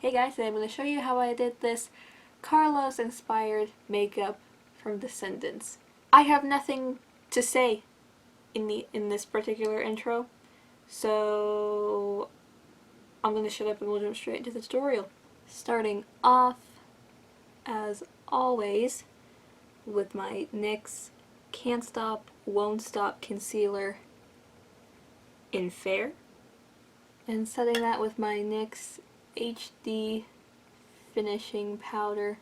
Hey guys, today I'm going to show you how I did this Carlos inspired makeup from Descendants. I have nothing to say in this particular intro, so I'm going to shut up and we'll jump straight into the tutorial. Starting off, as always, with my NYX Can't Stop, Won't Stop Concealer in Fair, and setting that with my NYX HD Finishing Powder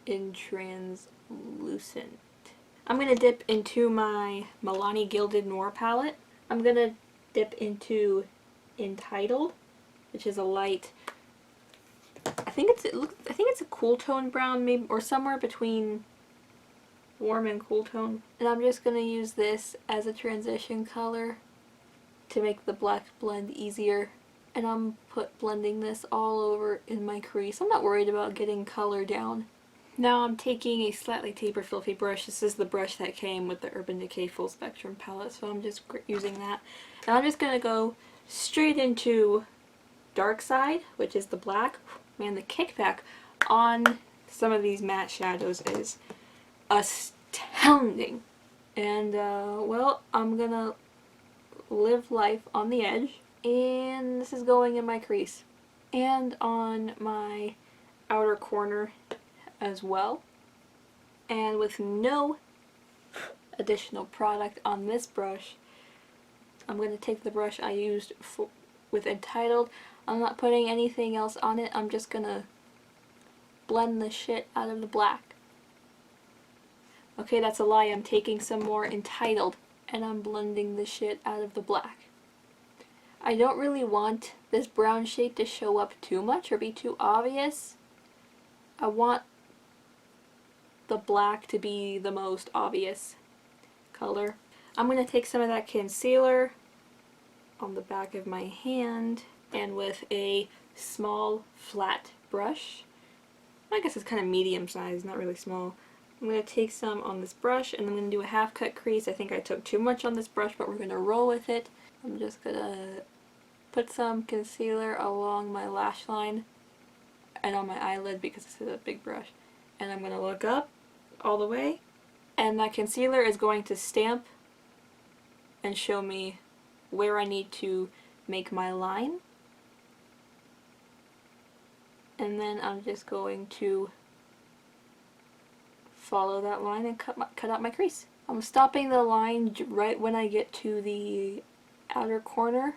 in Translucent. I'm going to dip into my Milani Gilded Noi palette. I'm going to dip into Entitled, which is a light, I think it's a cool tone brown, maybe, or somewhere between warm and cool tone. And I'm just going to use this as a transition color to make the black blend easier. And I'm blending this all over in my crease. I'm not worried about getting color down. Now I'm taking a slightly tapered fluffy brush. This is the brush that came with the Urban Decay Full Spectrum palette, so I'm just using that. And I'm just going to go straight into Dark Side, which is the black. Man, the kickback on some of these matte shadows is astounding. And, well, I'm gonna live life on the edge. And this is going in my crease. And on my outer corner as well. And with no additional product on this brush, I'm going to take the brush I used with Entitled. I'm not putting anything else on it. I'm just going to blend the shit out of the black. Okay, that's a lie. I'm taking some more Entitled and I'm blending the shit out of the black. I don't really want this brown shade to show up too much or be too obvious. I want the black to be the most obvious color. I'm going to take some of that concealer on the back of my hand and with a small flat brush, I guess it's kind of medium size, not really small, I'm going to take some on this brush and I'm going to do a half cut crease. I think I took too much on this brush, but we're going to roll with it. I'm just going to put some concealer along my lash line and on my eyelid because this is a big brush. And I'm going to look up all the way, and that concealer is going to stamp and show me where I need to make my line. And then I'm just going to follow that line and cut out my crease. I'm stopping the line right when I get to the outer corner,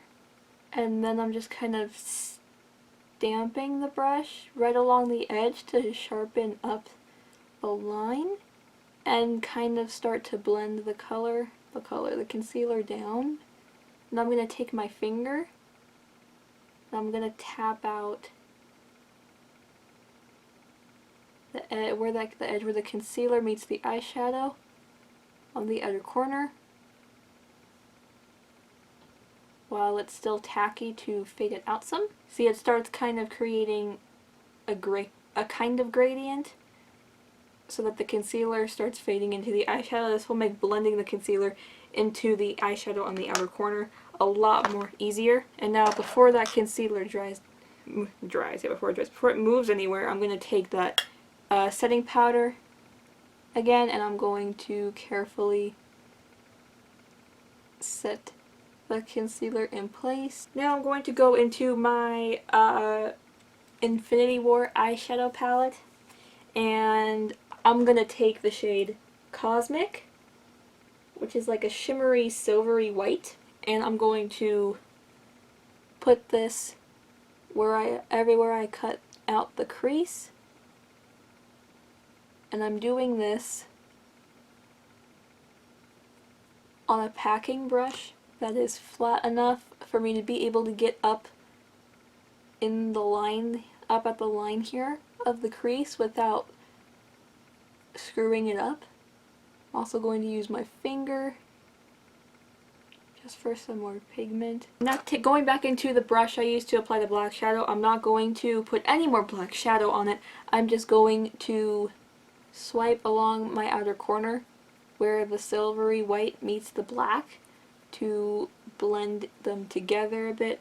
and then I'm just kind of stamping the brush right along the edge to sharpen up the line and kind of start to blend the concealer down. And I'm going to take my finger and I'm going to tap out the edge where the concealer meets the eyeshadow on the outer corner, while it's still tacky to fade it out some. See, it starts kind of creating a kind of gradient so that the concealer starts fading into the eyeshadow. This will make blending the concealer into the eyeshadow on the outer corner a lot more easier. And now before that concealer before it moves anywhere, I'm going to take that setting powder again, and I'm going to carefully set the concealer in place. Now I'm going to go into my Infinity War eyeshadow palette, and I'm going to take the shade Cosmic, which is like a shimmery silvery white, and I'm going to put this everywhere I cut out the crease. And I'm doing this on a packing brush that is flat enough for me to be able to get up at the line here of the crease without screwing it up. I'm also going to use my finger just for some more pigment. Now going back into the brush I used to apply the black shadow, I'm not going to put any more black shadow on it. I'm just going to swipe along my outer corner where the silvery white meets the black to blend them together a bit.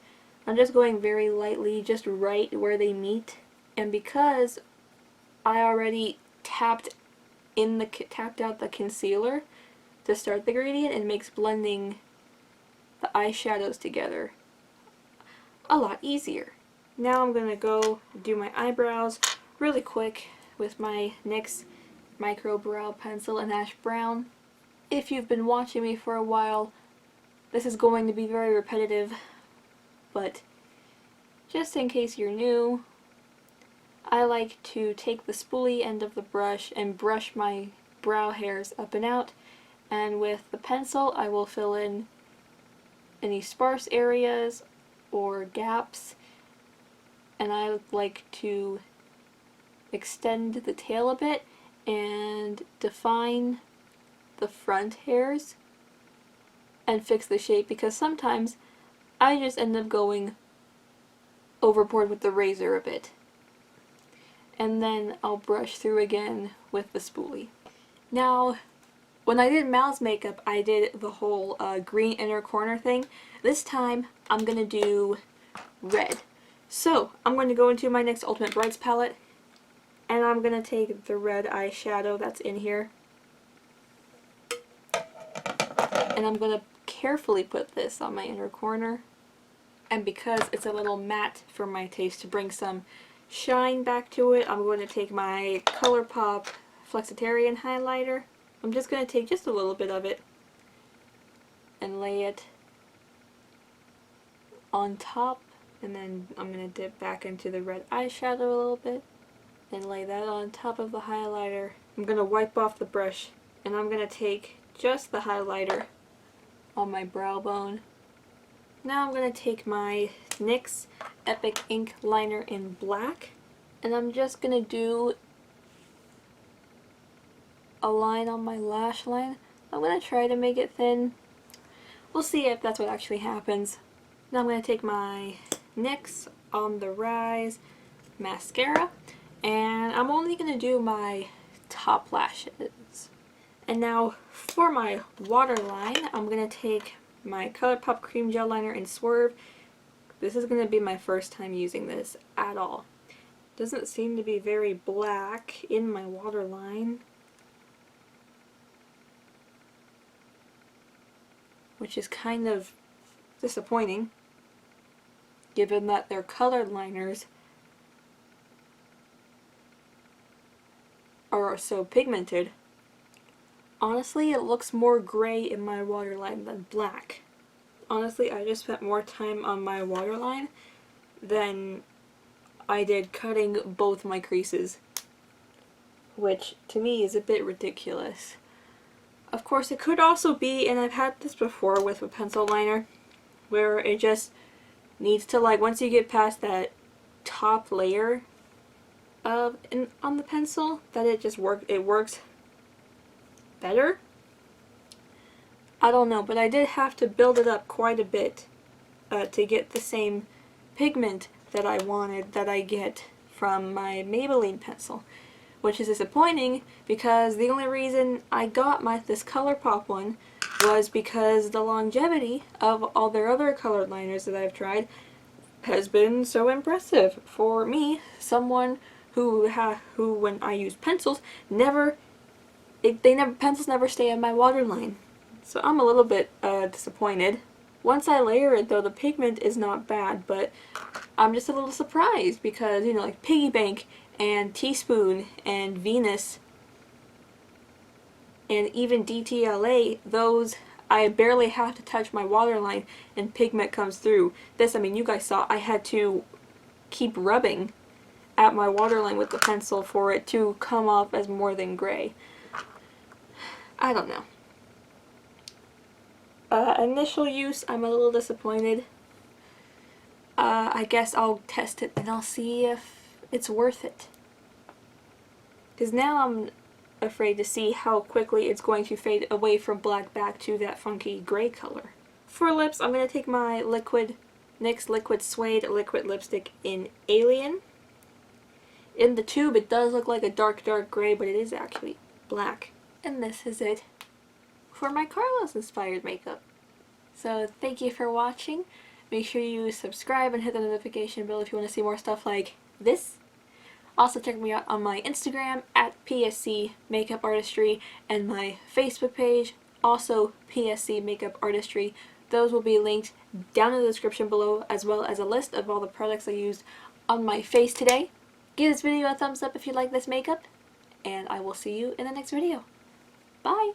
I'm just going very lightly, just right where they meet. And because I already tapped out the concealer to start the gradient, it makes blending the eyeshadows together a lot easier. Now I'm gonna go do my eyebrows really quick with my NYX Micro Brow Pencil in Ash Brown. If you've been watching me for a while, this is going to be very repetitive, but just in case you're new, I like to take the spoolie end of the brush and brush my brow hairs up and out, and with the pencil I will fill in any sparse areas or gaps, and I like to extend the tail a bit and define the front hairs and fix the shape, because sometimes I just end up going overboard with the razor a bit. And then I'll brush through again with the spoolie. Now, when I did Mal's makeup, I did the whole green inner corner thing. This time, I'm going to do red. So, I'm going to go into my NYX Ultimate Brights palette, and I'm going to take the red eyeshadow that's in here, and I'm going to carefully put this on my inner corner. And because it's a little matte for my taste, to bring some shine back to it, I'm going to take my Colourpop Flexitarian highlighter. I'm just going to take just a little bit of it and lay it on top, and then I'm going to dip back into the red eyeshadow a little bit and lay that on top of the highlighter. I'm going to wipe off the brush, and I'm going to take just the highlighter on my brow bone. Now I'm going to take my NYX Epic Ink liner in black, and I'm just going to do a line on my lash line. I'm going to try to make it thin. We'll see if that's what actually happens. Now I'm going to take my NYX On The Rise mascara, and I'm only going to do my top lashes. And now for my waterline, I'm going to take my Colourpop Cream Gel Liner in Swerve. This is going to be my first time using this at all. Doesn't seem to be very black in my waterline, which is kind of disappointing, given that their colored liners are so pigmented. Honestly, it looks more gray in my waterline than black. Honestly, I just spent more time on my waterline than I did cutting both my creases, which to me is a bit ridiculous. Of course, it could also be, and I've had this before with a pencil liner, where it just needs to, like, once you get past that top layer on the pencil, that it works better. I don't know, but I did have to build it up quite a bit to get the same pigment that I wanted that I get from my Maybelline pencil, which is disappointing because the only reason I got this Colourpop one was because the longevity of all their other colored liners that I've tried has been so impressive for me, someone who when I use pencils pencils never stay on my waterline. So I'm a little bit disappointed. Once I layer it though, the pigment is not bad, but I'm just a little surprised because, you know, like Piggy Bank and Teaspoon and Venus and even DTLA, those I barely have to touch my waterline and pigment comes through. This, I mean, you guys saw I had to keep rubbing at my waterline with the pencil for it to come off as more than gray. I don't know. Initial use, I'm a little disappointed. I guess I'll test it and I'll see if it's worth it. Because now I'm afraid to see how quickly it's going to fade away from black back to that funky gray color. For lips, I'm going to take my NYX Liquid Suede liquid lipstick in Alien. In the tube it does look like a dark gray, but it is actually black. And this is it for my Carlos inspired makeup. So thank you for watching. Make sure you subscribe and hit the notification bell if you want to see more stuff like this. Also check me out on my Instagram at PSC Makeup Artistry and my Facebook page, also PSC Makeup Artistry. Those will be linked down in the description below, as well as a list of all the products I used on my face today. Give this video a thumbs up if you like this makeup, and I will see you in the next video. Bye!